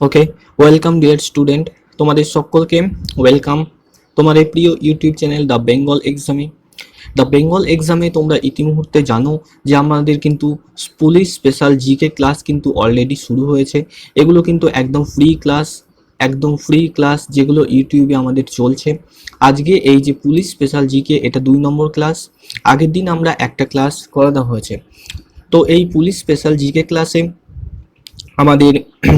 ওকে, welcome dear student, তোমাদের সকলকে welcome তোমাদের প্রিয় ইউটিউব চ্যানেল দ্য বেঙ্গল এক্সামে তোমরা ইতিমুহূর্তে জানো যে আমাদের কিন্তু পুলিশ স্পেশাল জিকে ক্লাস কিন্তু অলরেডি শুরু হয়েছে। এগুলো কিন্তু একদম ফ্রি ক্লাস যেগুলো ইউটিউবে আমাদের চলছে। আজকে এই যে পুলিশ স্পেশাল জিকে এটা 2 নম্বর ক্লাস। আগের দিন আমরা একটা ক্লাস করানো হয়েছে। তো এই পুলিশ স্পেশাল জিকে ক্লাসে আমাদের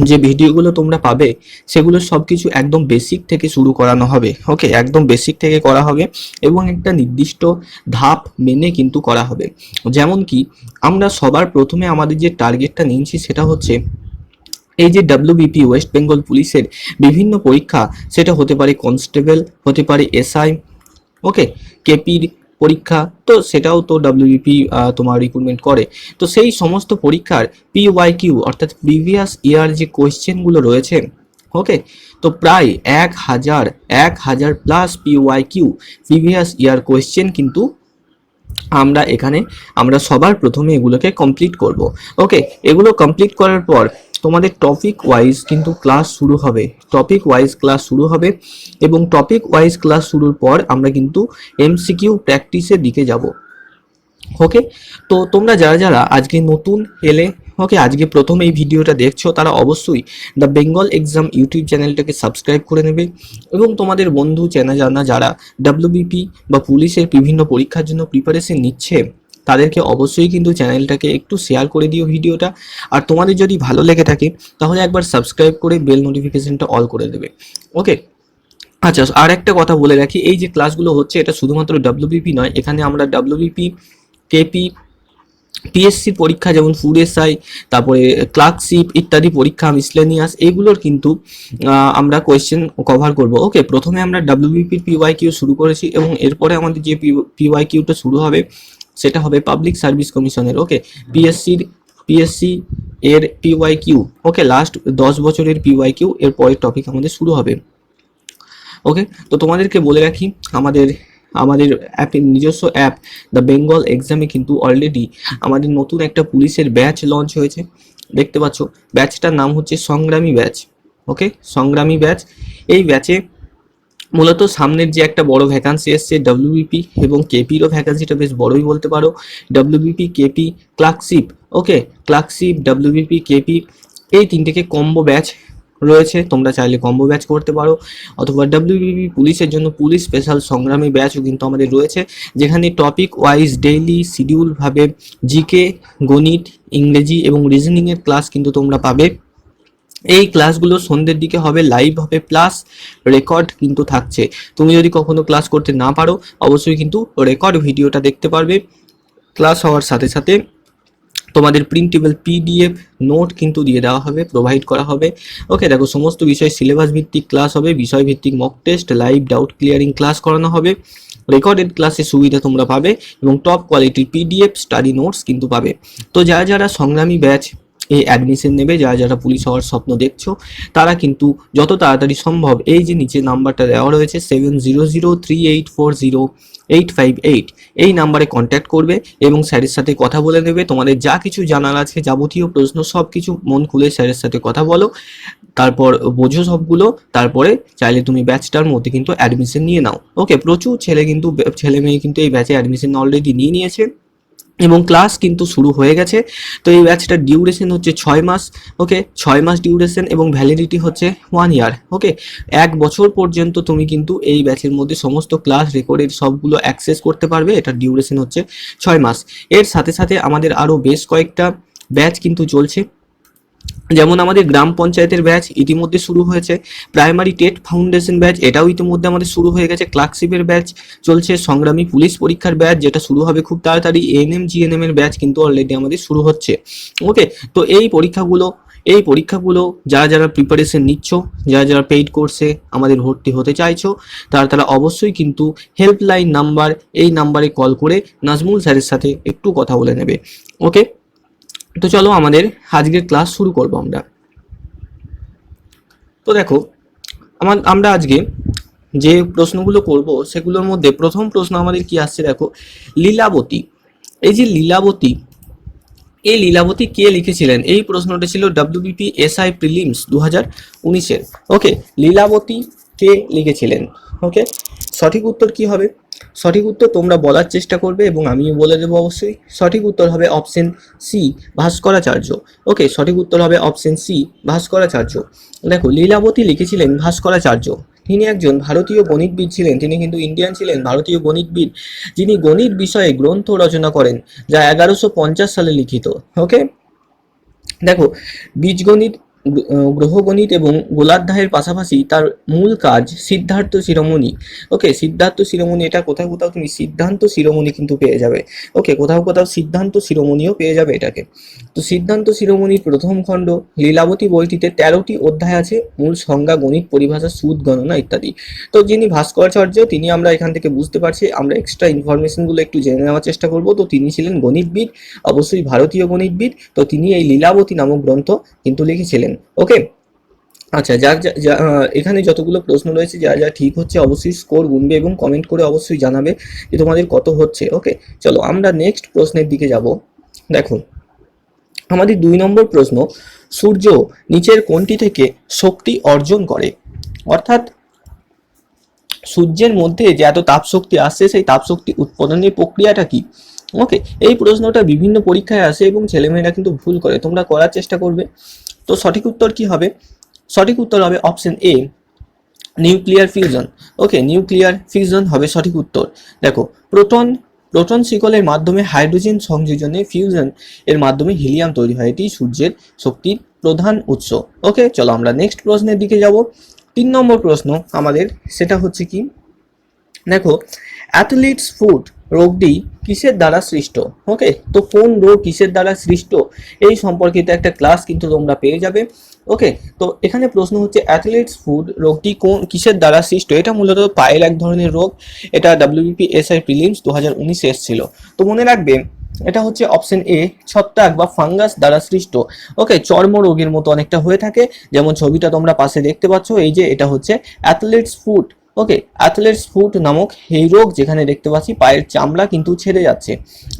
যে ভিডিওগুলো তোমরা পাবে সেগুলো সব কিছু একদম বেসিক থেকে শুরু করানো হবে। ওকে, একদম বেসিক থেকে করা হবে এবং একটা নির্দিষ্ট ধাপ মেনে কিন্তু করা হবে। যেমন কি আমরা সবার প্রথমে আমাদের যে টার্গেটটা নিয়েছি সেটা হচ্ছে এই যে ডাব্লিউবিপি ওয়েস্ট বেঙ্গল পুলিশের বিভিন্ন পরীক্ষা, সেটা হতে পারে কনস্টেবল, হতে পারে এসআই, ওকে, কেপির পরীক্ষা, তো সেটাও তো ডাব্লিউবিপি তোমার রিক্রুটমেন্ট করে। তো সেই সমস্ত পরীক্ষার পিওয়াইকিউ অর্থাৎ প্রিভিয়াস ইয়ার যে কোয়েশ্চেনগুলো রয়েছে, ওকে, তো প্রায় 1000 plus PYQ previous year question কিন্তু আমরা সবার প্রথমে এগুলোকে কমপ্লিট করব। ওকে, এগুলো কমপ্লিট করার পর তোমাদের টপিক ওয়াইজ কিন্তু ক্লাস শুরু হবে এবং টপিক ওয়াইজ ক্লাস শুরুর পর আমরা কিন্তু এমসিকিউ প্র্যাকটিসের দিকে যাব। ওকে, তো তোমরা যারা যারা আজকে নতুন এলে, ওকে, আজকে প্রথম এই ভিডিওটা দেখছো, তারা অবশ্যই দ্য বেঙ্গল এক্সাম ইউটিউব চ্যানেলটাকে সাবস্ক্রাইব করে নেবে এবং তোমাদের বন্ধু চেনা জানা যারা ডাব্লিউবিপি বা পুলিশের বিভিন্ন পরীক্ষার জন্য প্রিপারেশন নিচ্ছে তাদেরকে অবশ্যই কিন্তু চ্যানেলটাকে একটু শেয়ার করে দিও ভিডিওটা। আর তোমাদের যদি ভালো লেগে থাকে তাহলে একবার সাবস্ক্রাইব করে বেল নোটিফিকেশনটা অল করে দেবে। ওকে, আচ্ছা, আর একটা কথা বলে রাখি, এই যে ক্লাসগুলো হচ্ছে এটা শুধুমাত্র ডাব্লিউবিপি নয়, এখানে আমরা ডাব্লিউবিপি, কেপি, পিএসসির পরীক্ষা যেমন ফুড এসআই, তারপরে ক্লার্কশিপ ইত্যাদি পরীক্ষা, মিসলেনিয়াস, এগুলোর কিন্তু আমরা কোয়েশ্চেন কভার করব। ওকে, প্রথমে আমরা ডাব্লিউবিপির পিওয়াইকিউ শুরু করেছি এবং এরপরে আমাদের যে পিওয়াইকিউটা শুরু হবে সেটা হবে পাবলিক সার্ভিস কমিশনের। ওকে, পিএসসি এর পিওয়াইকিউ, ওকে, লাস্ট 10 বছরের পিওয়াইকিউ এর পরের টপিক আমাদের শুরু হবে। ওকে, তো তোমাদেরকে বলে রাখি আমাদের আমাদের অ্যাপের নিজস্ব অ্যাপ দ্য বেঙ্গল এক্সামে কিন্তু অলরেডি আমাদের নতুন একটা পুলিশের ব্যাচ লঞ্চ হয়েছে। দেখতে পাচ্ছ, ব্যাচটার নাম হচ্ছে সংগ্রামী ব্যাচ। ওকে, সংগ্রামী ব্যাচ। এই ব্যাচে মূলত সামনের যে একটা বড় ভ্যাকান্সি এসছে ডাব্লিউবিপি এবং কেপিরও ভ্যাকান্সিটা বেশ বড়ই বলতে পারো। ডাব্লিউবিপি, কেপি, ক্লার্কশিপ, ওকে, ক্লার্কশিপ, ডাব্লিউবিপি, কেপি, এই তিনটেকে কম্বো ব্যাচ রয়েছে। তোমরা চাইলে কম্বো ব্যাচ করতে পারো, অথবা ডাব্লিউবিপি পুলিশের জন্য পুলিশ স্পেশাল সংগ্রামী ব্যাচও কিন্তু আমাদের রয়েছে, যেখানে টপিক ওয়াইজ ডেইলি শিডিউলভাবে জিকে, গণিত, ইংরেজি এবং রিজনিংয়ের ক্লাস কিন্তু তোমরা পাবে। এই ক্লাসগুলো সন্ধ্যের দিকে হবে, লাইভ হবে, প্লাস রেকর্ড কিন্তু থাকছে। তুমি যদি কখনো ক্লাস করতে না পারো অবশ্যই কিন্তু রেকর্ড ভিডিওটা দেখতে পারবে। ক্লাস হওয়ার সাথে সাথে তোমাদের প্রিন্টেবল পিডিএফ নোট কিন্তু দিয়ে দেওয়া হবে, প্রোভাইড করা হবে। ওকে, দেখো, সমস্ত বিষয় সিলেবাস ভিত্তিক ক্লাস হবে, বিষয় ভিত্তিক mock test, live doubt clearing class করানো হবে, রেকর্ডেড ক্লাসের সুবিধা তোমরা পাবে এবং টপ কোয়ালিটির পিডিএফ স্টাডি নোটস কিন্তু পাবে। তো যারা যারা সংগ্রামী ব্যাচ এই অ্যাডমিশন নেবে, যারা যারা পুলিশ হওয়ার স্বপ্ন দেখছো, তারা কিন্তু যত তাড়াতাড়ি সম্ভব এই যে নিচে নাম্বারটা দেওয়া রয়েছে 7003840858, এই নাম্বারে কন্ট্যাক্ট করবে এবং স্যারের সাথে কথা বলে নেবে। তোমাদের যা কিছু জানার আছে, যাবতীয় প্রশ্ন সব কিছু মন খুলে স্যারের সাথে কথা বলো, তারপর বোঝো সবগুলো, তারপরে চাইলে তুমি ব্যাচটার মধ্যে কিন্তু অ্যাডমিশন নিয়ে নাও। ওকে, প্রচুর ছেলে মেয়ে কিন্তু এই ব্যাচে অ্যাডমিশন অলরেডি নিয়ে নিয়েছে এবং ক্লাস কিন্তু শুরু হয়ে গেছে। তো এই ব্যাচটার ডিউরেশন হচ্ছে 6 মাস। ওকে, 6 মাস ডিউরেশন এবং ভ্যালিডিটি হচ্ছে 1 ইয়ার। ওকে, 1 বছর পর্যন্ত তুমি কিন্তু এই ব্যাচের মধ্যে সমস্ত ক্লাস রেকর্ডের সবগুলো অ্যাক্সেস করতে পারবে। এটার ডিউরেশন হচ্ছে 6 মাস। এর সাথে সাথে আমাদের আরও বেশ কয়েকটা ব্যাচ কিন্তু চলছে, যেমন আমাদের গ্রাম পঞ্চায়েতের ব্যাচ ইতিমধ্যে শুরু হয়েছে, প্রাইমারি টেট ফাউন্ডেশন ব্যাচ এটাও ইতিমধ্যে আমাদের শুরু হয়ে গেছে, ক্লার্কশিপের ব্যাচ চলছে, সংগ্রামী পুলিশ পরীক্ষার ব্যাচ যেটা শুরু হবে খুব তাড়াতাড়ি, এএনএম জিএনএম এর ব্যাচ কিন্তু অলরেডি আমাদের শুরু হচ্ছে। ওকে, তো এই পরীক্ষাগুলো যারা যারা প্রিপারেশন নিচ্ছ, যারা যারা পেইড কোর্সে আমাদের ভর্তি হতে চাইছো, তারা অবশ্যই কিন্তু হেল্পলাইন নাম্বার, এই নাম্বারে কল করে নাজমুল স্যারের সাথে একটু কথা বলে নেবে। ওকে, তো চলো আমাদের আজকের ক্লাস শুরু করব আমরা। তো দেখো, আমরা আজকে যে প্রশ্নগুলো করব সেগুলোর মধ্যে প্রথম প্রশ্ন আমাদের কি আসছে, দেখো, লীলাবতী। এই যে লীলাবতী, এই লীলাবতী কে লিখেছিলেন? এই প্রশ্নটা ছিল ডাব্লিউবিপি এসআই প্রিলিমস 2019-এর। ওকে, লীলাবতী কে লিখেছিলেন? ওকে, সঠিক উত্তর কি হবে? সঠিক উত্তর তোমরা বলার চেষ্টা করবে এবং আমিও বলে দেবো অবশ্যই। সঠিক উত্তর হবে অপশন সি, ভাস্করাচার্য। ওকে, সঠিক উত্তর হবে অপশন সি, ভাস্করাচার্য। দেখো, লীলাবতী লিখেছিলেন ভাস্করাচার্য। তিনি একজন ভারতীয় গণিতবিদ ছিলেন, তিনি কিন্তু ইন্ডিয়ান ছিলেন, ভারতীয় গণিতবিদ, যিনি গণিত বিষয়ে গ্রন্থ রচনা করেন, যা 1150 সালে লিখিত। ওকে, দেখো, বীজগণিত, গ্রহগণিত এবং গোলাধ্যায়ের পাশাপাশি তার মূল কাজ সিদ্ধার্থ শিরোমণি। ওকে, সিদ্ধার্থ শিরোমণি, এটা কোথাও কোথাও তুমি সিদ্ধান্ত শিরোমণি কিন্তু পেয়ে যাবে। ওকে, কোথাও কোথাও সিদ্ধান্ত শিরোমণিও পেয়ে যাবে এটাকে। তো সিদ্ধান্ত শিরোমণির প্রথম খণ্ড লীলাবতী বইটিতে 13টি অধ্যায় আছে, মূল সংজ্ঞা, গণিত, পরিভাষা, সুদ গণনা ইত্যাদি। তো যিনি ভাস্করাচার্য, তিনি আমরা এখান থেকে বুঝতে পারছি, আমরা এক্সট্রা ইনফরমেশনগুলো একটু জেনে নেওয়ার চেষ্টা করব। তো তিনি ছিলেন গণিতবিদ, অবশ্যই ভারতীয় গণিতবিদ। তো তিনি এই লীলাবতী নামক গ্রন্থ কিন্তু লিখেছিলেন। ওকে, আচ্ছা, এখানে যতগুলো প্রশ্ন রয়েছে, যা যা ঠিক হচ্ছে অবশ্যই স্কোর গুনবে এবং কমেন্ট করে অবশ্যই জানাবে যে তোমাদের কত হচ্ছে। ওকে, চলো আমরা নেক্সট প্রশ্নের দিকে যাব। দেখো, আমাদের 2 নম্বর প্রশ্ন, সূর্য নিচের কোনটি থেকে শক্তি অর্জন করে? অর্থাৎ সূর্যের মধ্যে যে এত তাপশক্তি আসছে, সেই তাপশক্তি উৎপাদনের প্রক্রিয়াটা কি? ওকে, এই প্রশ্নটা বিভিন্ন পরীক্ষায় আসে এবং ছেলেমেয়েরা কিন্তু ভুল করে, তোমরা করার চেষ্টা করবে। তো সঠিক উত্তর কি হবে? সঠিক উত্তর হবে অপশন এ, নিউক্লিয়ার ফিউশন। ওকে, নিউক্লিয়ার ফিউশন হবে সঠিক উত্তর। দেখো, প্রোটন শিকলের মাধ্যমে হাইড্রোজেন সংযোজনে ফিউশন এর মাধ্যমে হিলিয়াম তৈরি হয়, এটি সূর্যের শক্তির প্রধান উৎস। ওকে, চলো আমরা নেক্সট প্রশ্নের দিকে যাব। 3 নম্বর প্রশ্ন আমাদের, সেটা হচ্ছে কি, দেখো, অ্যাথলিটস ফুট রোগটি কিসের দ্বারা সৃষ্ট? ওকে, তো কোন রোগ কিসের দ্বারা সৃষ্ট, এই সম্পর্কিত একটা ক্লাস কিন্তু তোমরা পেয়ে যাবে। ওকে, তো এখানে প্রশ্ন হচ্ছে অ্যাথলিটস ফুট রোগটি কিসের দ্বারা সৃষ্ট? এটা মূলত পায়ের এক ধরনের রোগ, এটা ডাব্লিউবিপি এসআই প্রিলিমস 2019-এ এসেছিল। তো মনে রাখবে, এটা হচ্ছে অপশন এ, ছত্রাক বা ফাঙ্গাস দ্বারা সৃষ্ট। ওকে, চর্ম রোগের মতো অনেকটা হয়ে থাকে, যেমন ছবিটা তোমরা পাশে দেখতে পাচ্ছ, এই যে এটা হচ্ছে অ্যাথলিটস ফুট। ওকে, অ্যাথলেটস ফুট নামক এই রোগ, যেখানে দেখতে পাচ্ছি পায়ের চামড়া কিন্তু ছেড়ে যাচ্ছে।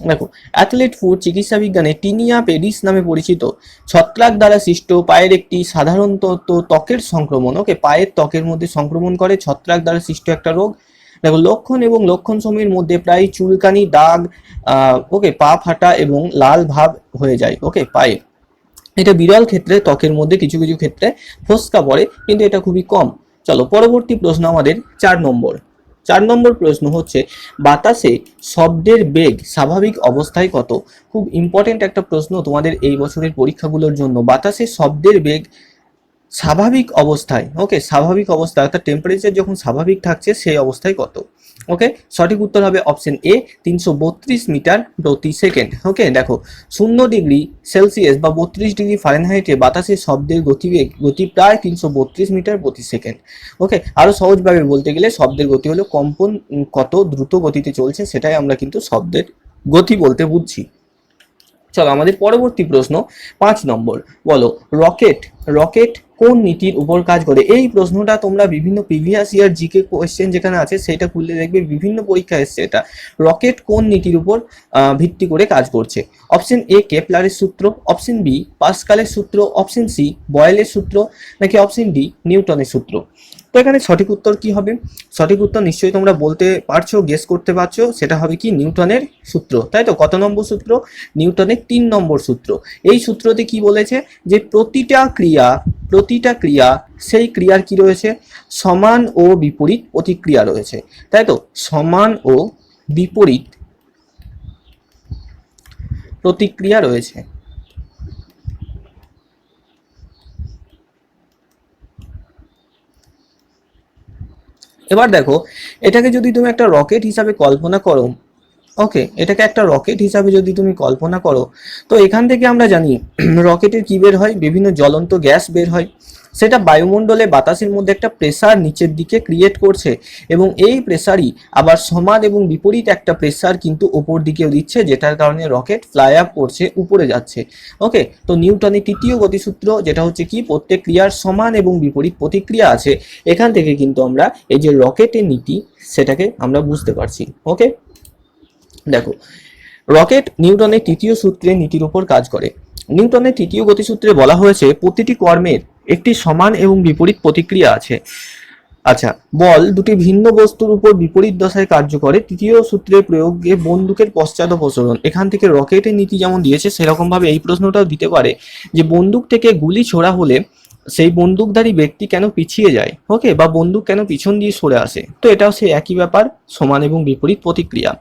দেখো, অ্যাথলেট ফুট চিকিৎসা বিজ্ঞানে টিনিয়া পেডিস নামে পরিচিত, ছত্রাক দ্বারা সৃষ্ট পায়ের একটি সাধারণত ত্বকের সংক্রমণ। ওকে, পায়ের ত্বকের মধ্যে সংক্রমণ করে, ছত্রাক দ্বারা সৃষ্ট একটা রোগ। দেখো, লক্ষণ এবং লক্ষণ সমূহের মধ্যে প্রায় চুলকানি, দাগ, ওকে, পা ফাটা এবং লাল ভাব হয়ে যায়। ওকে, পায়ে, এটা বিরল ক্ষেত্রে, ত্বকের মধ্যে কিছু কিছু ক্ষেত্রে ফোস্কা পড়ে, কিন্তু এটা খুবই কম। চলো পরবর্তী প্রশ্ন আমাদের 4 নম্বর। 4 নম্বর প্রশ্ন হচ্ছে, বাতাসে শব্দের বেগ স্বাভাবিক অবস্থায় কত? খুব ইম্পর্টেন্ট একটা প্রশ্ন তোমাদের এই বছরের পরীক্ষাগুলোর জন্য। বাতাসে শব্দের বেগ স্বাভাবিক অবস্থায়, ওকে, স্বাভাবিক অবস্থায় অর্থাৎ টেম্পারেচার যখন স্বাভাবিক থাকছে সেই অবস্থায় কত? ওকে, সঠিক উত্তর হবে অপশন এ, 332 মিটার প্রতি সেকেন্ড। ওকে, দেখো, 0 ডিগ্রি সেলসিয়াস বা 32 ডিগ্রি ফারেনহাইটে বাতাসের শব্দের গতি প্রায় 332 মিটার প্রতি সেকেন্ড। ওকে, আরো সহজভাবে বলতে গেলে শব্দের গতি হলো কম্পন কত দ্রুত গতিতে চলছে, সেটাই আমরা কিন্তু শব্দের গতি বলতে বুঝছি। চলো আমাদের পরবর্তী প্রশ্ন 5 নম্বর, বলো, রকেট রকেট কোন নীতির উপর কাজ করে? এই প্রশ্নটা তোমরা বিভিন্ন প্রিভিয়াস ইয়ার জিকে কোয়েশ্চেন যেখানে আছে সেটা খুললে দেখবে বিভিন্ন পরীক্ষা এসছে এটা। রকেট কোন নীতির উপর ভিত্তি করে কাজ করছে? অপশন এ, কেপলারের সূত্র, অপশন বি, পাস্কালের সূত্র, অপশন সি, বয়েলের সূত্র, নাকি অপশন ডি, নিউটনের সূত্র? তো এখানে সঠিক উত্তর কি হবে? সঠিক উত্তর নিশ্চয়ই তোমরা বলতে পারছো, গেস করতে পারছো, সেটা হবে কি, নিউটনের সূত্র। তাই তো, কত নম্বর সূত্র? নিউটনের 3 নম্বর সূত্র। এই সূত্রতে কি বলেছে, যে প্রতিটা ক্রিয়া সেই ক্রিয়ার কি রয়েছে, সমান ও বিপরীত প্রতিক্রিয়া রয়েছে। তাই তো, সমান ও বিপরীত প্রতিক্রিয়া রয়েছে। এবার দেখো, এটাকে যদি তুমি একটা রকেট হিসাবে কল্পনা করো, ওকে, এটাকে একটা রকেট হিসাবে যদি তুমি কল্পনা করো, তো এখান থেকে আমরা জানি রকেটের কি বের হয়, বিভিন্ন জ্বলন্ত গ্যাস বের হয়, সেটা বায়ুমণ্ডলে বাতাসের মধ্যে একটা প্রেসার নিচের দিকে ক্রিয়েট করছে, এবং এই প্রেসারই আবার সমান এবং বিপরীত একটা প্রেসার কিন্তু উপর দিকেও দিচ্ছে, যেটার কারণে রকেট ফ্লাই আপ করছে, উপরে যাচ্ছে। ওকে, তো নিউটনের 3য় গতিসূত্র, যেটা হচ্ছে কি, প্রত্যেক ক্রিয়ার সমান এবং বিপরীত প্রতিক্রিয়া আছে, এখান থেকে কিন্তু আমরা এই যে রকেটের নীতি, সেটাকে আমরা বুঝতে পারছি। ওকে, দেখো, রকেট নিউটনের তৃতীয় সূত্রের নীতির উপর কাজ করে। নিউটনের তৃতীয় গতিসূত্রে বলা হয়েছে প্রতিটি কর্মের একটি সমান এবং বিপরীত প্রতিক্রিয়া আছে। আচ্ছা, বল দুটি ভিন্ন বস্তুর উপর বিপরীত দশায় কার্য করে। তৃতীয় সূত্রের প্রয়োগে বন্দুকের পশ্চাদপসরণ। এখান থেকে রকেটের নীতি যেমন দিয়েছে সেরকম ভাবে এই প্রশ্নটাও দিতে পারে যে বন্দুক থেকে গুলি ছোড়া হলে সেই বন্দুকধারী ব্যক্তি কেন পিছিয়ে যায়, ওকে, বা বন্দুক কেন পিছন দিয়ে সরে আসে। তো এটাও সেই একই ব্যাপার, সমান এবং বিপরীত প্রতিক্রিয়া।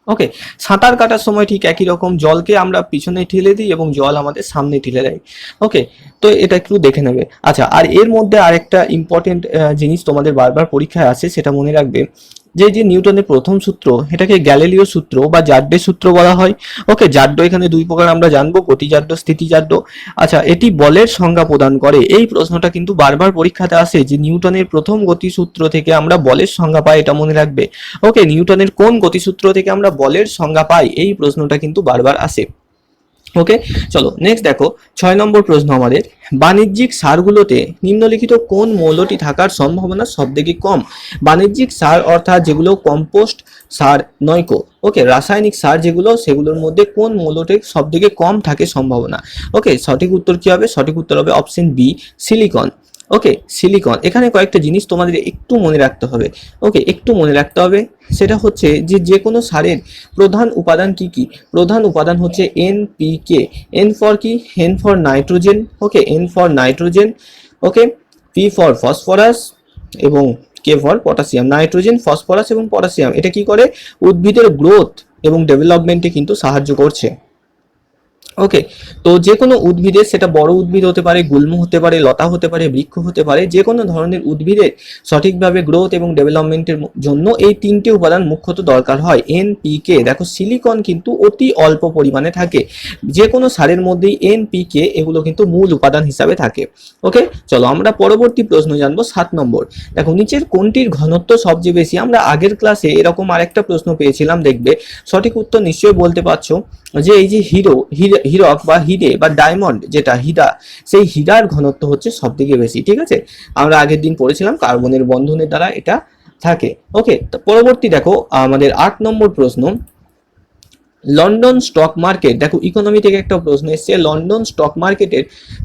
ওকে, সাঁতার কাটার সময় ঠিক একই রকম, জলকে আমরা পিছনে ঠেলে দিই এবং জল আমাদের সামনে ঠেলে দেয়। ওকে, তো এটা একটু দেখে নেবে। আচ্ছা, আর এর মধ্যে আরেকটা ইম্পর্টেন্ট জিনিস তোমাদের বারবার পরীক্ষায় আসে, সেটা মনে রাখবে যে নিউটনের প্রথম সূত্র, এটাকে গ্যালিলিও সূত্র বা জাড্ডে সূত্র বলা হয়। ওকে, জাড্ড এখানে দুই প্রকার আমরা জানবো, গতিজাড্য, স্থিতিজাড্য। আচ্ছা, এটি বলের সংজ্ঞা প্রদান করে। এই প্রশ্নটা কিন্তু বারবার পরীক্ষাতে আসে যে নিউটনের প্রথম গতিসূত্র থেকে আমরা বলের সংজ্ঞা পাই, এটা মনে রাখবে। ওকে, নিউটনের কোন গতিসূত্র থেকে আমরা বলের সংজ্ঞা পাই, এই প্রশ্নটা কিন্তু বারবার আসে। ওকে, চলো নেক্সট দেখো 6 নম্বর প্রশ্ন আমাদের, বাণিজ্যিক সারগুলোতে নিম্নলিখিত কোন মৌলটি থাকার সম্ভাবনা সবথেকে কম? বাণিজ্যিক সার অর্থাৎ যেগুলো কম্পোস্ট সার নয়কো, ওকে, রাসায়নিক সার যেগুলো, সেগুলোর মধ্যে কোন মৌলটি সবথেকে কম থাকে সম্ভাবনা? ওকে, সঠিক উত্তর কি হবে? সঠিক উত্তর হবে অপশন বি, সিলিকন। ওকে, সিলিকন। এখানে কয়েকটা জিনিস তোমাদের একটু মনে রাখতে হবে। ওকে, একটু মনে রাখতে হবে, সেটা হচ্ছে যে কোনো সারের প্রধান উপাদান কি কি? প্রধান উপাদান হচ্ছে এনপিকে। এন ফর কি? N for nitrogen. Okay, N for nitrogen. Okay, P for phosphorus এবং K for potassium. Nitrogen, phosphorus এবং পটাশিয়াম এটা কি করে? উদ্ভিদের গ্রোথ এবং ডেভেলপমেন্টে কিন্তু সাহায্য করছে। ওকে, তো যে কোনো উদ্ভিদের, সেটা বড় উদ্ভিদ হতে পারে, গুল্ম হতে পারে, লতা হতে পারে, বৃক্ষ হতে পারে, যে কোনো ধরনের উদ্ভিদের সঠিকভাবে গ্রোথ এবং ডেভেলপমেন্টের জন্য এই তিনটে উপাদান মুখ্যত দরকার হয়। এনপিকে, দেখো সিলিকন কিন্তু অতি অল্প পরিমাণে থাকে, যে কোনো সারের মধ্যেই এনপিকে এগুলো কিন্তু মূল উপাদান হিসাবে থাকে। ওকে, চলো আমরা পরবর্তী প্রশ্ন জানবো 7 নম্বর। দেখো, নিচের কোনটির ঘনত্ব সবচেয়ে বেশি? আমরা আগের ক্লাসে এরকম আরেকটা প্রশ্ন পেয়েছিলাম, দেখবে। সঠিক উত্তর নিশ্চয়ই বলতে পারছো যে এই যে হীরক বা হিরে বা ডায়মন্ড, যেটা হীরা, সেই হীরার ঘনত্ব হচ্ছে সব থেকে বেশি। ঠিক আছে, আমরা আগের দিন পড়েছিলাম কার্বনের বন্ধনের দ্বারা এটা থাকে। ওকে, তো পরবর্তী দেখো আমাদের 8 নম্বর প্রশ্ন, লন্ডন স্টক মার্কেট। দেখো, ইকোনমি থেকে একটা প্রশ্ন এসছে, লন্ডন স্টক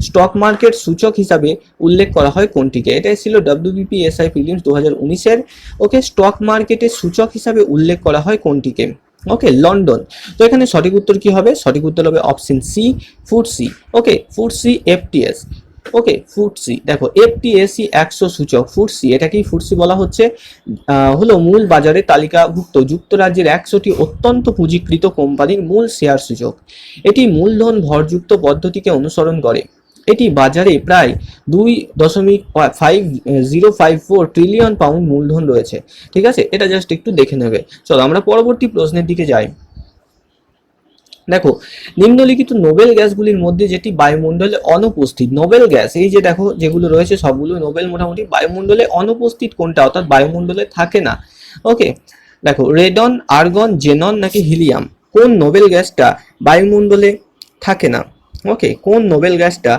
স্টক মার্কেট সূচক হিসাবে উল্লেখ করা হয় কোনটিকে? এটা ছিল WBPSI প্রিলিমস 2019-এর। ওকে, স্টক মার্কেটের সূচক হিসাবে উল্লেখ করা হয় কোনটিকে? ওকে, লন্ডন। তো এখানে সঠিক উত্তর কি হবে? সঠিক উত্তর হবে অপশন সি, ফুটসি। ওকে, ফুটসি FTS। ওকে, ফুটসি। দেখো, FTSE 100 সূচক, ফুটসি, এটাকেই ফুটসি বলা হচ্ছে, হলো মূল বাজারে তালিকাভুক্ত যুক্তরাজ্যের 100টি অত্যন্ত পুঁজিকৃত কোম্পানির মূল শেয়ার সূচক। এটি মূলধন ভরযুক্ত পদ্ধতিকে অনুসরণ করে। এটি বাজারে প্রায় 2.5054 ট্রিলিয়ন পাউন্ড মূলধন রয়েছে। ঠিক আছে, এটা জাস্ট একটু দেখে নেবে। চলো আমরা পরবর্তী প্রশ্নের দিকে যাই। দেখো, নিম্নলিখিত নোবেল গ্যাসগুলির মধ্যে যেটি বায়ুমণ্ডলে অনুপস্থিত, নোবেল গ্যাস এই যে দেখো যেগুলো রয়েছে সবগুলো নোবেল, মোটামুটি বায়ুমণ্ডলে অনুপস্থিত কোনটা, অর্থাৎ বায়ুমণ্ডলে থাকে না। ওকে, দেখো, রেডন, আর্গন, জেনন নাকি হিলিয়াম? কোন নোবেল গ্যাসটা বায়ুমণ্ডলে থাকে না? ওকে, কোন নোবেল গ্যাসটা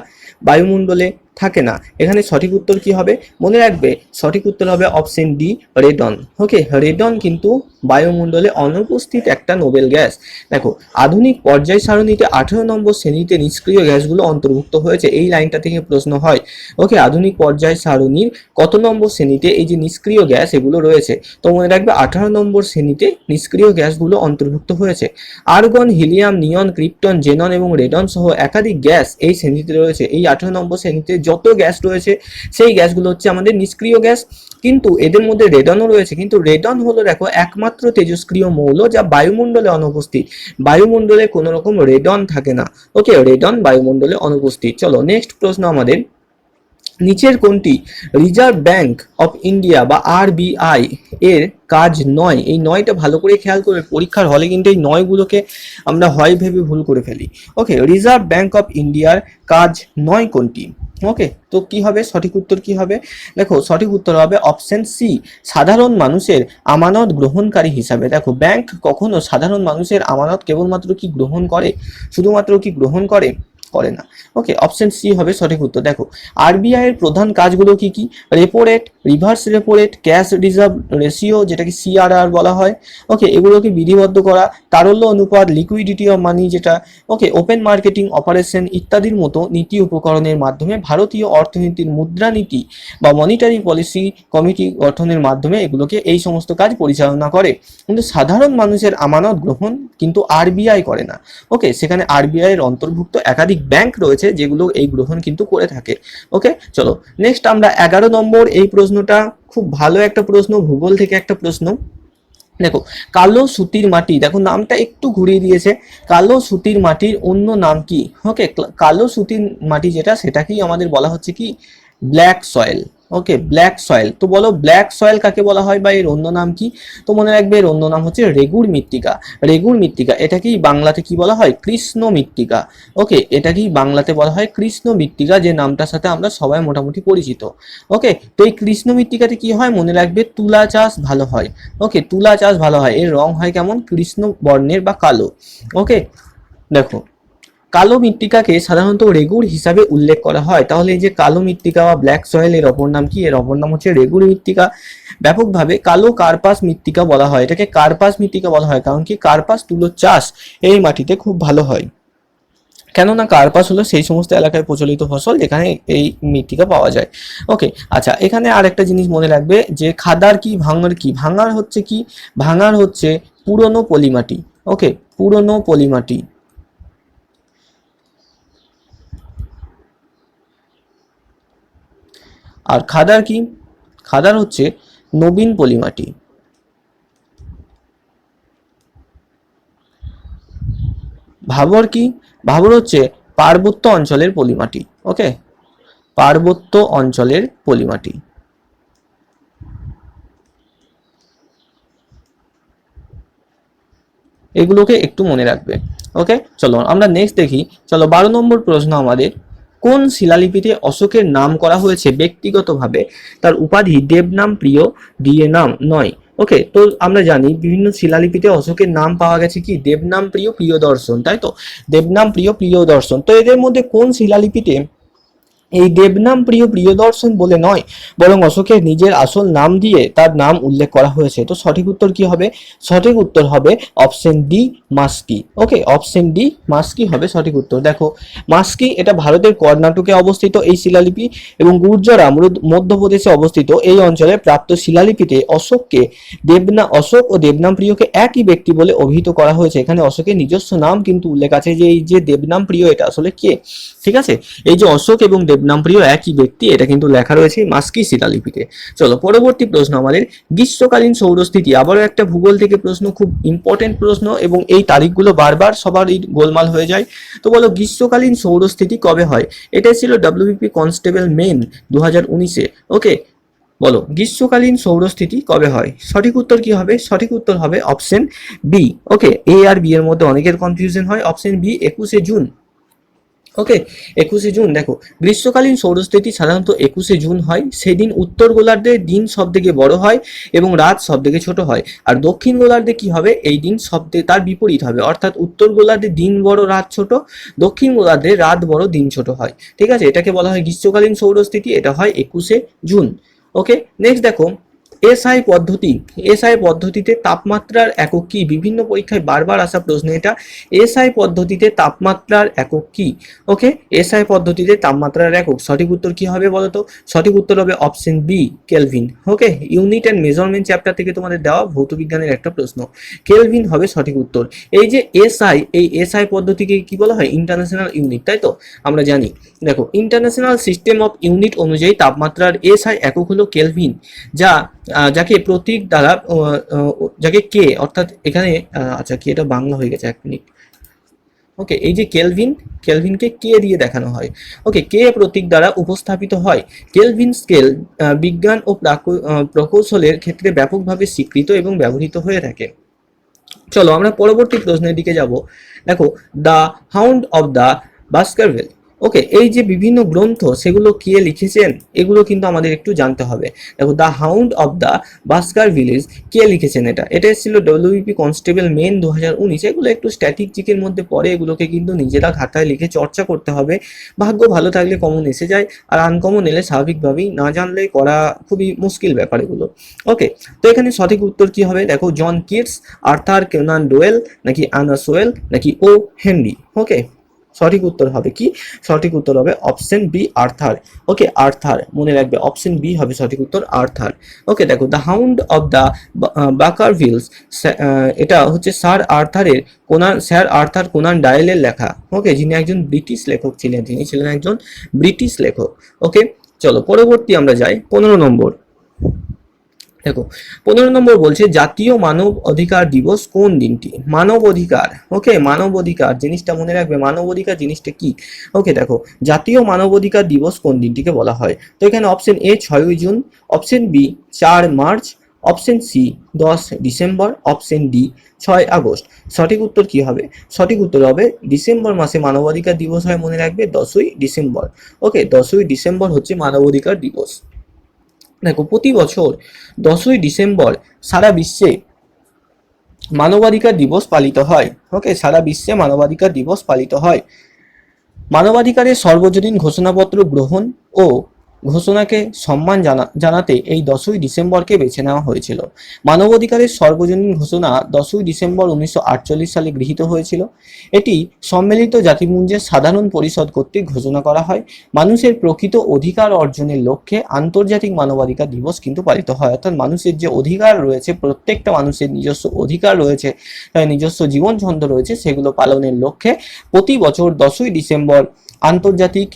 বায়ুমণ্ডলে থাকে না? এখানে সঠিক উত্তর কি হবে? মনে রাখবে, সঠিক উত্তর হবে অপশন ডি, রেডন। ওকে, রেডন কিন্তু বায়ুমণ্ডলে অনুপস্থিত একটা নোবেল গ্যাস। দেখো, আধুনিক পর্যায় সারণীতে 18 নম্বর শ্রেণীতে নিষ্ক্রিয় গ্যাসগুলো অন্তর্ভুক্ত হয়েছে, এই লাইনটা থেকে প্রশ্ন হয়। ওকে, আধুনিক পর্যায় সারণীর কত নম্বর শ্রেণীতে এই যে নিষ্ক্রিয় গ্যাস এগুলো রয়েছে? তো মনে রাখবে 18 নম্বর শ্রেণীতে নিষ্ক্রিয় গ্যাসগুলো অন্তর্ভুক্ত হয়েছে। আর্গন, হিলিয়াম, নিয়ন, ক্রিপ্টন, জেনন এবং রেডন সহ একাধিক গ্যাস এই শ্রেণীতে রয়েছে। এই 18 নম্বর শ্রেণীতে যত গ্যাস রয়েছে সেই গ্যাসগুলো হচ্ছে আমাদের নিষ্ক্রিয় গ্যাস, কিন্তু এদের মধ্যে রেডনও রয়েছে। কিন্তু রেডন হলো দেখো একমাত্র তেজস্ক্রিয় মৌল যা বায়ুমণ্ডলে অনুপস্থিত, বায়ুমণ্ডলে কোনো রকম রেডন থাকে না। ওকে, রেডন বায়ুমণ্ডলে অনুপস্থিত। চলো নেক্সট প্রশ্ন আমাদের, নিচের কোনটি রিজার্ভ ব্যাংক অফ ইন্ডিয়া বা RBI এর কাজ নয়? এই নয়টা ভালো করে খেয়াল করবে, পরীক্ষার হলে কিন্তু এই নয়গুলোকে আমরা হয় ভেবে ভুল করে ফেলি। ওকে, রিজার্ভ ব্যাংক অফ ইন্ডিয়ার কাজ নয় কোনটি? ওকে, তো কি হবে? সঠিক উত্তর কি হবে? দেখো, সঠিক উত্তর হবে অপশন সি, সাধারণ মানুষের আমানত গ্রহণকারী হিসাবে। দেখো, ব্যাংক কখনো সাধারণ মানুষের আমানত কেবলমাত্র কি গ্রহণ করে? শুধুমাত্র কি গ্রহণ করে? করে না। ওকে, অপশন সি হবে সঠিক উত্তর। দেখো আরবিআই এর প্রধান কাজগুলো কি কি? Repo rate, reverse repo rate, cash reserve ratio যেটাকে সিআরআর বলা হয়, ওকে, এগুলোকে বিধিবদ্ধ করা, তারল্য অনুপাত, লিকুইডিটি অফ মানি যেটা, ওকে, ওপেন মার্কেটিং অপারেশন ইত্যাদির মতো নীতি উপকরণের মাধ্যমে ভারতীয় অর্থনীতির মুদ্রানীতি বা মনিটারি পলিসি কমিটি গঠনের মাধ্যমে এগুলোকে এই সমস্ত কাজ পরিচালনা করে। কিন্তু সাধারণ মানুষের আমানত গ্রহণ কিন্তু আরবিআই করে না। ওকে, সেখানে আরবিআই এর অন্তর্ভুক্ত একাধিক ব্যাংক রয়েছে যেগুলো এই গ্রহণ কিন্তু করে থাকে। ওকে, চলো নেক্সট আমরা 11 নম্বর এই প্রশ্নটা খুব ভালো একটা প্রশ্ন, ভূগোল থেকে একটা প্রশ্ন। দেখো কালো সুতির মাটি, দেখো নামটা একটু ঘুরিয়ে দিয়েছে, কালো সুতির মাটির অন্য নাম কি? ওকে, কালো সুতির মাটি যেটা সেটাকেই আমাদের বলা হচ্ছে কি? Black soil. Okay, black soil. তো বলো ব্ল্যাক সয়েল কাকে বলা হয় বা এর অন্য নাম কি? তো মনে রাখবে এর অন্য নাম হচ্ছে রেগুর মৃত্তিকা। রেগুর মৃত্তিকা, এটাকেই বাংলাতে কি বলা হয়? কৃষ্ণ মৃত্তিকা। ওকে, এটাকেই বাংলাতে বলা হয় কৃষ্ণ মৃত্তিকা, যে নামটার সাথে আমরা সবাই মোটামুটি পরিচিত। ওকে, তো এই কৃষ্ণ মৃত্তিকাতে কি হয় মনে রাখবে? তুলা চাষ ভালো হয়। ওকে, তুলা চাষ ভালো হয়, এর রং হয় কেমন? কৃষ্ণ বর্ণের বা কালো। ওকে, দেখো কালো মৃত্তিকাকে সাধারণত রেগুর হিসাবে উল্লেখ করা হয়। তাহলে এই যে কালো মৃত্তিকা বা ব্ল্যাক সয়েল, এর অপর নাম কি? এর অপর নাম হচ্ছে রেগুর মৃত্তিকা। ব্যাপকভাবে কালো কার্পাস মৃত্তিকা বলা হয়, এটাকে কার্পাস মৃত্তিকা বলা হয় কারণ কি? কার্পাস তুলো চাষ এই মাটিতে খুব ভালো হয়। কেননা কার্পাস হলো সেই সমস্ত এলাকায় প্রচলিত ফসল যেখানে এই মৃত্তিকা পাওয়া যায়। ওকে, আচ্ছা, এখানে আর একটা জিনিস মনে রাখবে যে খাদার কি, ভাঙার কি? ভাঙার হচ্ছে কি? ভাঙার হচ্ছে পুরনো পলিমাটি। ওকে, পুরনো পলিমাটি। আর খাদার কি? খাদার হচ্ছে নবীন পলিমাটি। ভাবর কি? ভাবর হচ্ছে পার্বত্য অঞ্চলের পলিমাটি। ওকে, পার্বত্য অঞ্চলের পলিমাটি। এগুলোকে একটু মনে রাখবে। ওকে, চলো আমরা নেক্সট দেখি। চলো 12 নম্বর প্রশ্ন আমাদের, কোন শিলালিপিতে অশোকের নাম করা হয়েছে ব্যক্তিগতভাবে? তার উপাধি দেবনাম প্রিয়, দিয়ে নাম নয়। ওকে, তো আমরা জানি বিভিন্ন শিলালিপিতে অশোকের নাম পাওয়া গেছে কি? দেবনাম প্রিয়, প্রিয়দর্শন, তাই তো? দেবনাম প্রিয়, প্রিয়দর্শন। তো এদের মধ্যে কোন শিলালিপিতে এই দেবনাম প্রিয় প্রিয়দর্শন বলে নয়, বরং অশোকের নিজের আসল নাম দিয়ে তার নাম উল্লেখ করা হয়েছে? তো সঠিক উত্তর কি হবে? সঠিক উত্তর হবে অপশন ডি, মাস্কি। ওকে, অপশন ডি মাস্কি হবে সঠিক উত্তর। দেখো মাস্কি এটা ভারতের কর্ণাটকে অবস্থিত এই শিলালিপি, এবং গুর্জরাম মধ্যপ্রদেশে অবস্থিত এই অঞ্চলে প্রাপ্ত শিলালিপিতে অশোক ও দেবনাম প্রিয়কে একই ব্যক্তি বলে অভিহিত করা হয়েছে। এখানে অশোকের নিজস্ব নাম কিন্তু উল্লেখ আছে, যে এই যে দেবনাম প্রিয় এটা আসলে কে? ঠিক আছে, এই যে অশোক এবং দেবনাম প্রিয় একই ব্যক্তি, এটা কিন্তু লেখা রয়েছে মাস্কি শিলালিপিতে। চলো পরবর্তী প্রশ্ন আমাদের, গ্রীষ্মকালীন সৌরস্থিতি। আবারও একটা ভূগোল থেকে প্রশ্ন, খুব ইম্পর্টেন্ট প্রশ্ন, এবং এই তারিখগুলো বারবার সবারই গোলমাল হয়ে যায়। তো বলো গ্রীষ্মকালীন সৌরস্থিতি কবে হয়? এটা ছিল ডব্লিউবিপি কনস্টেবল মেন 2019-এ। ওকে, বলো গ্রীষ্মকালীন সৌরস্থিতি কবে হয়? সঠিক উত্তর কি হবে? সঠিক উত্তর হবে অপশন বি। ওকে, এ আর বি এর মধ্যে অনেকের কনফিউশন হয়। অপশন বি 21শে জুন। ওকে, 21শে জুন। দেখো গ্রীষ্মকালীন সৌরস্থিতি সাধারণত 21শে জুন হয়। সেদিন উত্তর গোলার্ধে দিন সব থেকে বড় হয় এবং রাত সব থেকে ছোট হয়। আর দক্ষিণ গোলার্ধে কি হবে? এই দিন সব থেকে তার বিপরীত হবে, অর্থাৎ উত্তর গোলার্ধে দিন বড় রাত ছোট, দক্ষিণ গোলার্ধে রাত বড় দিন ছোট হয়। ঠিক আছে, এটাকে বলা হয় গ্রীষ্মকালীন সৌরস্থিতি, এটা হয় 21শে জুন। ওকে, নেক্সট দেখো এসআই পদ্ধতি। এসআই পদ্ধতিতে তাপমাত্রার একক কি? বিভিন্ন পরীক্ষায় বারবার আসা প্রশ্ন এটা। এসআই পদ্ধতিতে তাপমাত্রার একক কি? ওকে, এসআই পদ্ধতিতে তাপমাত্রার একক সঠিক উত্তর কি হবে বলতো? সঠিক উত্তর হবে option B, Kelvin. Okay, unit and measurement chapter থেকে তোমাদের দেওয়া ভৌত বিজ্ঞানের একটা প্রশ্ন, কেলভিন হবে সঠিক উত্তর। এই যে এসআই, এই এসআই পদ্ধতিকে কি বলা হয়? ইন্টারন্যাশনাল ইউনিট, তাই তো? আমরা জানি। দেখো ইন্টারন্যাশনাল সিস্টেম অফ ইউনিট অনুযায়ী তাপমাত্রার এসআই একক হলো কেলভিন, যাকে প্রতীক দ্বারা যাকে কে, অর্থাৎ এখানে আচ্ছা কি এটা বাংলা হয়ে গেছে, 1 মিনিট। ওকে, এই যে কেলভিনকে কে দিয়ে দেখানো হয়। ওকে, কে প্রতীক দ্বারা উপস্থাপিত হয়। কেলভিন স্কেল বিজ্ঞান ও প্রকৌশলের ক্ষেত্রে ব্যাপকভাবে স্বীকৃত এবং ব্যবহৃত হয়ে থাকে। চলো আমরা পরবর্তী প্রশ্নের দিকে যাব। দেখো the hound of the Baskerville, okay, এই যে বিভিন্ন গ্রন্থ সেগুলো কে লিখেছেন এগুলো কিন্তু আমাদের একটু জানতে হবে। দেখো, the hound of the Baskervilles কে লিখেছেন? এটা এসেছিল ডব্লিউপি কনস্টেবল মেন 2019। এগুলো একটু স্ট্যাটিক জিকের মধ্যে পড়ে, এগুলোকে কিন্তু নিজেরা খাতায় লিখে চর্চা করতে হবে। ভাগ্য ভালো থাকলে কমন এসে যায়, আর আনকমন এলে স্বাভাবিকভাবেই না জানলে করা খুবই মুশকিল ব্যাপার এগুলো। ওকে, তো এখানে সঠিক উত্তর কি হবে? দেখো, John Keats, Arthur Conan Doyle, নাকি আনা সোয়েল, নাকি ও হেনরি। ওকে, সঠিক উত্তর হবে কি? সঠিক উত্তর হবে অপশন বি, আর্থার। ওকে, আর্থার মনে রাখবে, অপশন বি হবে সঠিক উত্তর, আর্থার। ওকে, দেখো, দ্য হাউন্ড অফ দ্য বাকারভিলস, এটা হচ্ছে স্যার আর্থার কোনান ডয়েলের লেখা। ওকে, যিনি একজন ব্রিটিশ লেখক ছিলেন, তিনি ছিলেন একজন ব্রিটিশ লেখক। ওকে, চলো পরবর্তী আমরা যাই 15 নম্বর। দেখো, 15 নম্বর বলছে জাতীয় মানব অধিকার দিবস কোন দিনটি? মানব অধিকার, ওকে, মানব অধিকার জিনিসটা মনে রাখবে, মানব অধিকার জিনিসটা কি? ওকে, দেখো, জাতীয় মানব অধিকার দিবস কোন দিনটিকে বলা হয়? তো এখানে option A 6 June, option B 4 March, option C 10 December, option D 6 August. সঠিক উত্তর কি হবে? সঠিক উত্তর হবে ডিসেম্বর মাসে মানবাধিকার দিবস হয়, মনে রাখবে 10ই ডিসেম্বর। ওকে, 10ই ডিসেম্বর হচ্ছে মানবাধিকার দিবস। দেখো, প্রতি বছর 10ই ডিসেম্বর সারা বিশ্বে মানবাধিকার দিবস পালিত হয়। ওকে, সারা বিশ্বে মানবাধিকার দিবস পালিত হয়। মানবাধিকারের সর্বজনীন ঘোষণাপত্র গ্রহণ ও ঘোষণাকে সম্মান জানাতে এই 10ই ডিসেম্বরকে বেছে নেওয়া হয়েছিল। মানবাধিকারের সর্বজনীন ঘোষণা 10ই ডিসেম্বর 1948 সালে গৃহীত হয়েছিল। এটি সম্মিলিত জাতিপুঞ্জের সাধারণ পরিষদ কর্তৃক ঘোষণা করা হয়। মানুষের প্রকৃত অধিকার অর্জনের লক্ষ্যে আন্তর্জাতিক মানবাধিকার দিবস কিন্তু পালিত হয়। অর্থাৎ মানুষের যে অধিকার রয়েছে, প্রত্যেকটা মানুষের নিজস্ব অধিকার রয়েছে, নিজস্ব জীবনছন্দ রয়েছে, সেগুলো পালনের লক্ষ্যে প্রতি বছর 10ই ডিসেম্বর আন্তর্জাতিক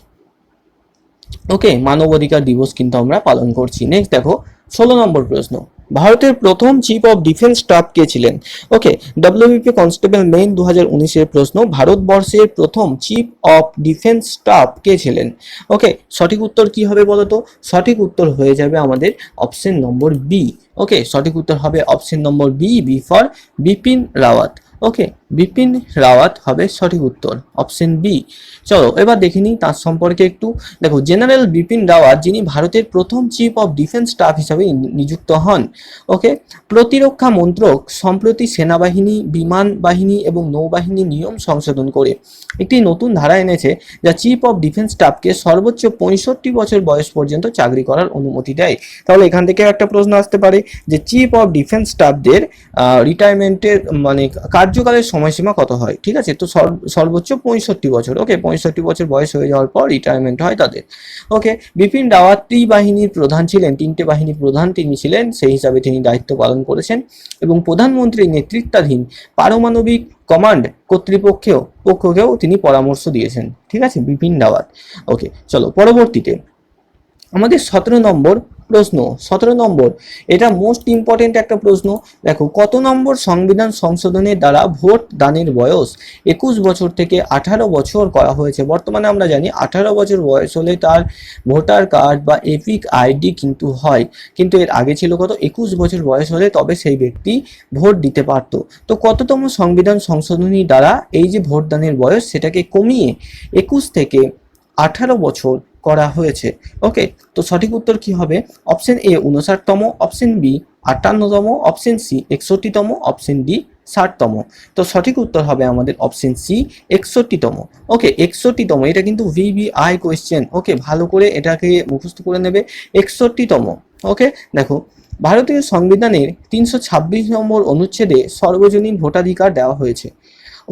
মানবাধিকার দিবস কিন্তু আমরা পালন করছি। নেক্সট দেখো, 16 নম্বর প্রশ্ন, ভারতের প্রথম চিফ অফ ডিফেন্স স্টাফ কে ছিলেন? ওকে, ডব্লিউপি কনস্টেবল মেইন 2019-এর প্রশ্ন, ভারতবর্ষের প্রথম চিফ অফ ডিফেন্স স্টাফ কে ছিলেন? ওকে, সঠিক উত্তর কি হবে বলতো? সঠিক উত্তর হয়ে যাবে আমাদের অপশন নম্বর বি। ওকে, সঠিক উত্তর হবে option number B, B for Bipin Rawat. Okay, Bipin Rawat হবে সঠিক উত্তর, অপশন বি। চলো এবার দেখে নিই তার সম্পর্কে একটু। দেখো, জেনারেল বিপিন রাওয়াত, যিনি ভারতের প্রথম চিফ অফ ডিফেন্স স্টাফ হিসাবে নিযুক্ত হন। ওকে, প্রতিরক্ষা মন্ত্রক সম্প্রতি সেনাবাহিনী, বিমান বাহিনী এবং নৌবাহিনী নিয়ম সংশোধন করে একটি নতুন ধারা এনেছে, যা চিফ অফ ডিফেন্স স্টাফকে সর্বোচ্চ 65 বছর বয়স পর্যন্ত চাকরি করার অনুমতি দেয়। তাহলে এখান থেকে একটা প্রশ্ন আসতে পারে যে চিফ অফ ডিফেন্স স্টাফদের রিটায়ারমেন্টের মানে কার্যকালের সময়সীমা কত হয়? ঠিক আছে, তো সর্বোচ্চ 65 বছর। ওকে, 65 বছর বয়স হয়ে যাওয়ার পর রিটায়ারমেন্ট হয় তাদের। ওকে, বিপিন রাওয়াত ত্রিবাহিনীর প্রধান ছিলেন, 3টে বাহিনীর প্রধান তিনি ছিলেন, সেই হিসাবে তিনি দায়িত্ব পালন করেছেন এবং প্রধানমন্ত্রীর নেতৃত্বাধীন পারমাণবিক কমান্ড পক্ষকেও তিনি পরামর্শ দিয়েছেন। ঠিক আছে, বিপিন রাওয়াত। ওকে, চলো পরবর্তীতে আমাদের 17 নম্বর প্রশ্ন। 17 নম্বর, এটা মোস্ট ইম্পর্টেন্ট একটা প্রশ্ন। দেখো, কত নম্বর সংবিধান সংশোধনের দ্বারা ভোট দানের বয়স 21 বছর থেকে 18 বছর করা হয়েছে? বর্তমানে আমরা জানি 18 বছর বয়স হলে তার ভোটার কার্ড বা এপিক আইডি কিন্তু হয়, কিন্তু এর আগে ছিল কত? 21 বছর বয়স হলে তবে সেই ব্যক্তি ভোট দিতে পারত। তো কততম সংবিধান সংশোধনী দ্বারা এই যে ভোটদানের বয়স সেটাকে কমিয়ে 21 থেকে 18 বছর করা হয়েছে? ওকে, তো সঠিক উত্তর কি হবে? অপশন এ 59তম, অপশন বি 58তম, অপশন সি 61তম, অপশন ডি 60তম। তো সঠিক উত্তর হবে আমাদের অপশন সি 61তম। ওকে, 61তম, এটা কিন্তু ভিভিআই কোয়েশ্চেন। ওকে, ভালো করে এটাকে মুখস্থ করে নেবে, 61তম। ওকে, দেখো, ভারতীয় সংবিধানের 326 নম্বর অনুচ্ছেদে সর্বজনীন ভোটাধিকার দেওয়া হয়েছে।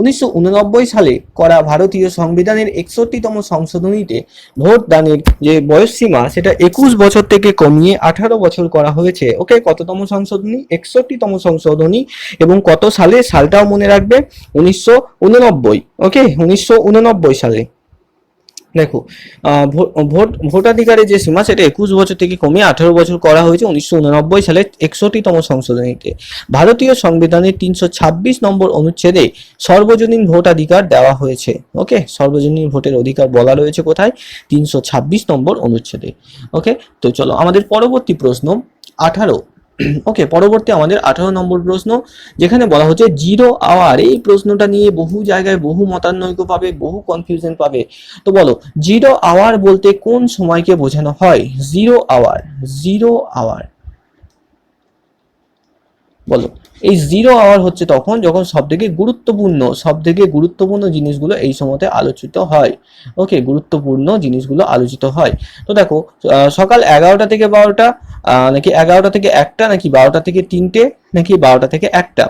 1989 সালে করা ভারতীয় সংবিধানের 61তম সংশোধনীতে ভোট দানের যে বয়সসীমা সেটা 21 বছর থেকে কমিয়ে 18 বছর করা হয়েছে। ওকে, কততম সংশোধনী? 61তম সংশোধনী। এবং কত সালে? সালটাও মনে রাখবে, 1989। ওকে, 1989 সালে। দেখো, ভোটাধিকারের যে সীমা সেটা 21 বছর থেকে কমিয়ে 18 বছর করা হয়েছে 1989 সালে 61তম সংশোধনীতে। ভারতীয় সংবিধানের 326 নম্বর অনুচ্ছেদে সর্বজনীন ভোটাধিকার দেওয়া হয়েছে। ওকে, সর্বজনীন ভোটের অধিকার বলা রয়েছে কোথায়? 326 নম্বর অনুচ্ছেদে। ওকে, তো চলো আমাদের পরবর্তী প্রশ্ন 18। ওকে, পরবর্তী আমাদের 18 নম্বর প্রশ্ন, যেখানে বলা হচ্ছে জিরো আওয়ার। এই প্রশ্নটা নিয়ে বহু জায়গায় বহু মতানৈক্য পাবে, বহু কনফিউশন পাবে। তো বলো, জিরো আওয়ার বলতে কোন সময়কে বোঝানো হয়? জিরো আওয়ার, জিরো আওয়ার বলো। এই জিরো আওয়ার হচ্ছে তখন যখন সব থেকে গুরুত্বপূর্ণ জিনিসগুলো এই সময়তে আলোচিত হয়। ওকে, গুরুত্বপূর্ণ জিনিসগুলো আলোচিত হয়। তো দেখো, সকাল 11টা থেকে 12টা, নাকি 11টা থেকে 1টা, নাকি 12টা থেকে 3টে, নাকি 12টা থেকে 1টা।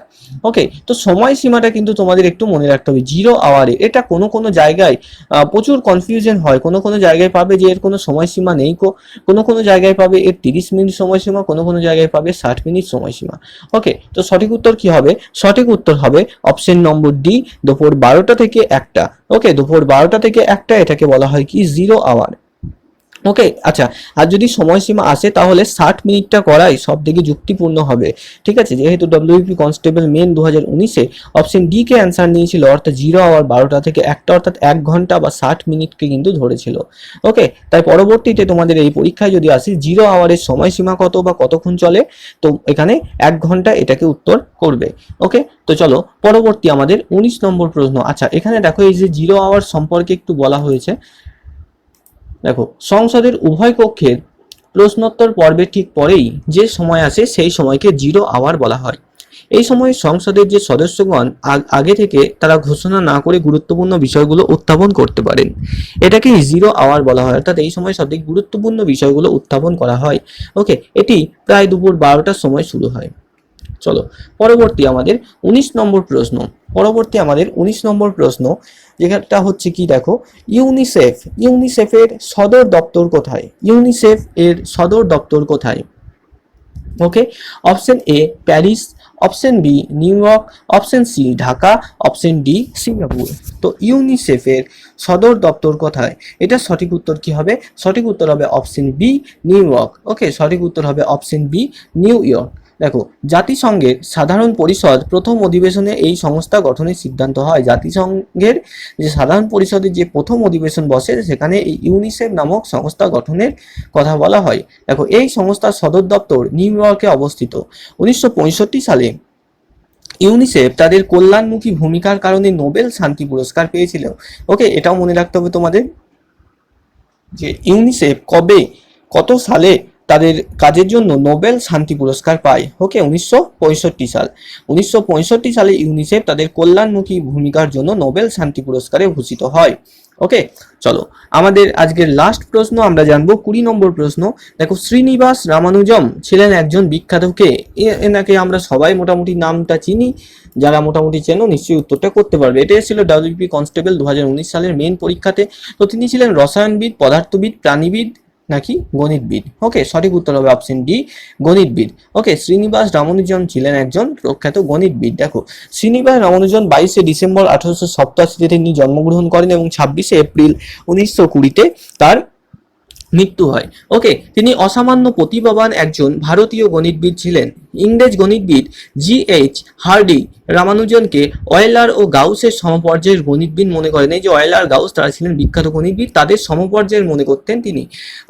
ওকে, তো সময়সীমাটা কিন্তু তোমাদের একটু মনে রাখতে হবে। জিরো আওয়ারে এটা কোনো কোনো জায়গায় প্রচুর কনফিউশন হয়। কোনো কোনো জায়গায় পাবে যে এর কোনো সময়সীমা নেই, কোনো কোনো জায়গায় পাবে এর 30 মিনিট সময়সীমা, কোনো কোনো জায়গায় পাবে 60 মিনিট সময়সীমা। ওকে, তো সঠিক উত্তর কি হবে? সঠিক উত্তর হবে অপশন নম্বর ডি, দুপুর 12টা থেকে 1টা। ওকে, দুপুর 12টা থেকে 1টা, এটাকে বলা হয় কি? Zero hour. ওকে, আচ্ছা, আর যদি সময়সীমা আসে তাহলে 60 মিনিটটা করাই সব থেকে যুক্তিপূর্ণ হবে। ঠিক আছে, যেহেতু ডব্লিউপি কনস্টেবল মেন 2019-এ অপশন ডি কে অ্যান্সার নিয়েছিল, অর্থাৎ জিরো আওয়ার 12টা থেকে 1টা, অর্থাৎ 1 ঘন্টা বা 60 মিনিটকে কিন্তু ধরেছিল। ওকে, তাই পরবর্তীতে তোমাদের এই পরীক্ষায় যদি আসে জিরো আওয়ারের সময়সীমা কত বা কতক্ষণ চলে, তো এখানে 1 ঘন্টা এটাকে উত্তর করবে। ওকে, তো চলো পরবর্তী আমাদের 19 নম্বর প্রশ্ন। আচ্ছা, এখানে দেখো এই যে জিরো আওয়ার সম্পর্কে একটু বলা হয়েছে। দেখো, সংসদের উভয় কক্ষের প্রশ্নোত্তর পর্বের ঠিক পরেই যে সময় আসে সেই সময়কে জিরো আওয়ার বলা হয়। এই সময় সংসদের যে সদস্যগণ আগে থেকে তারা ঘোষণা না করে গুরুত্বপূর্ণ বিষয়গুলো উত্থাপন করতে পারেন, এটাকে জিরো আওয়ার বলা হয়। অর্থাৎ এই সময় সবথেকে গুরুত্বপূর্ণ বিষয়গুলো উত্থাপন করা হয়। ওকে, এটি প্রায় দুপুর 12টার সময় শুরু হয়। চলো পরবর্তী আমাদের 19 নম্বর প্রশ্ন। যেটা হচ্ছে কি, দেখো, ইউনিসেফের সদর দপ্তর কোথায়? ইউনিসেফ এর সদর দপ্তর কোথায়? Okay, option A Paris, option B New York, option C Dhaka, option D Singapore. তো ইউনিসেফের সদর দপ্তর কোথায়? এটা সঠিক উত্তর কি হবে? সঠিক উত্তর হবে অপশন বি নিউ ইয়র্ক। ওকে, সঠিক উত্তর হবে অপশন বি নিউ ইয়র্ক। দেখো, জাতিসংঘের সাধারণ পরিষদ প্রথম অধিবেশনে এই সংস্থা গঠনের সিদ্ধান্ত হয়। জাতিসংঘের যে সাধারণ পরিষদের যে প্রথম অধিবেশন বসে সেখানে এই ইউনিসেফ নামক সংস্থা গঠনের কথা বলা হয়। দেখো, এই সংস্থার সদর দপ্তর নিউ ইয়র্কে অবস্থিত। 1965 সালে ইউনিসেফ তাদের কল্যাণমুখী ভূমিকার কারণে নোবেল শান্তি পুরস্কার পেয়েছিল। ওকে, এটাও মনে রাখতে হবে তোমাদের যে ইউনিসেফ কত সালে তাদের কাজের জন্য নোবেল শান্তি পুরস্কার পায়। ওকে, 1965 সাল। 1965 সালে ইউনিসেফ তাদের কল্যাণমুখী ভূমিকার জন্য নোবেল শান্তি পুরস্কারে ভূষিত হয়। ওকে, চলো আমাদের আজকের লাস্ট প্রশ্ন আমরা জানবো, 20 নম্বর প্রশ্ন। দেখো, শ্রীনিবাস রামানুজম ছিলেন একজন বিখ্যাত কে? এনাকে আমরা সবাই মোটামুটি নামটা চিনি। যারা মোটামুটি চেনো নিশ্চয়ই উত্তরটা করতে পারবে। এটা ছিল ডব্লিউপি কনস্টেবল 2019 সালের মেন পরীক্ষাতে। তো তিনি ছিলেন রসায়নবিদ, পদার্থবিদ, প্রাণীবিদ, নাকি গণিতবিদ? ওকে, সঠিক উত্তর হবে অপশন ডি গণিতবিদ। ওকে, শ্রীনিবাস রামানুজন ছিলেন একজন প্রখ্যাত গণিতবিদ। দেখো, শ্রীনিবাস রামানুজন 22শে ডিসেম্বর 1887-তে তিনি জন্মগ্রহণ করেন এবং 26শে এপ্রিল 1920-তে তার মৃত্যু হয়। ওকে, তিনি অসামান্য প্রতিভাবান একজন ভারতীয় গণিতবিদ ছিলেন। ইংরেজ গণিতবিদ GH হার্ডি রামানুজনকে অয়েলার ও গাউসের সমপর্যায়ের গণিতবিদ মনে করেন। এই যে অয়েলার, গাউস, তারা ছিলেন বিখ্যাত গণিতবিদ, তাদের সমপর্যায়ের মনে করতেন তিনি।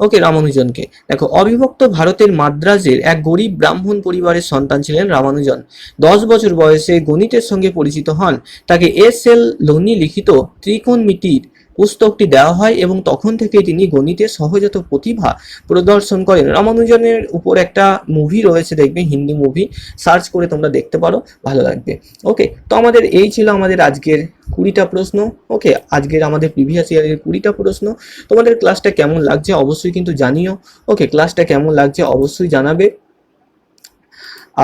ওকে, রামানুজনকে। দেখো, অবিভক্ত ভারতের মাদ্রাজের এক গরিব ব্রাহ্মণ পরিবারের সন্তান ছিলেন রামানুজন। 10 বছর বয়সে গণিতের সঙ্গে পরিচিত হন। তাকে SL লোনি লিখিত ত্রিকোণমিতির পুস্তকটি দেওয়া হয় এবং তখন থেকে তিনি গণিতে সহজাত প্রতিভা প্রদর্শন করেন। রামানুজনের উপর একটা মুভি রয়েছে, দেখবে, হিন্দি মুভি, সার্চ করে তোমরা দেখতে পারো, ভালো লাগবে। ওকে, তো আমাদের এই ছিল আমাদের আজকের 20টা প্রশ্ন। ওকে, আজকের আমাদের প্রিভিয়াস ইয়ারের 20টা প্রশ্ন। তোমাদের ক্লাসটা কেমন লাগছে অবশ্যই কিন্তু জানিও। ওকে, ক্লাসটা কেমন লাগছে অবশ্যই জানাবে।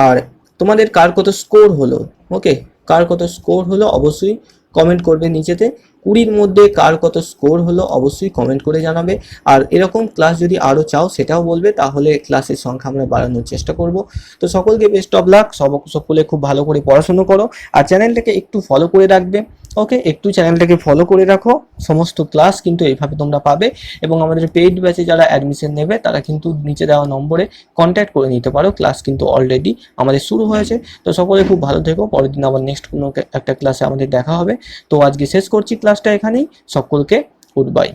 আর তোমাদের কার কত স্কোর হলো, ওকে, কার কত স্কোর হলো অবশ্যই কমেন্ট করবে নিচেতে। 20-র মধ্যে কার কত স্কোর হলো অবশ্যই কমেন্ট করে জানাবে। আর এরকম ক্লাস যদি আরও চাও সেটাও বলবে, তাহলে ক্লাসের সংখ্যা আমরা বাড়ানোর চেষ্টা করব। তো সকলকে বেস্ট অফ লাক, সকলে খুব ভালো করে পড়াশুনো করো আর চ্যানেলটাকে একটু ফলো করে রাখবে। ওকে, একটু চ্যানেলটাকে ফলো করে রাখো, সমস্ত ক্লাস কিন্তু এইভাবে তোমরা পাবে। এবং আমাদের পেইড ব্যাচে যারা অ্যাডমিশন নেবে তারা কিন্তু নিচে দেওয়া নম্বরে কন্ট্যাক্ট করে নিতে পারো। ক্লাস কিন্তু অলরেডি আমাদের শুরু হয়েছে। তো সকলে খুব ভালো থেকো, পরের দিন আবার নেক্সট কোনো একটা ক্লাসে আমাদের দেখা হবে। তো আজকে শেষ করছি ক্লাসটা এখানেই। সকলকে গুড বাই।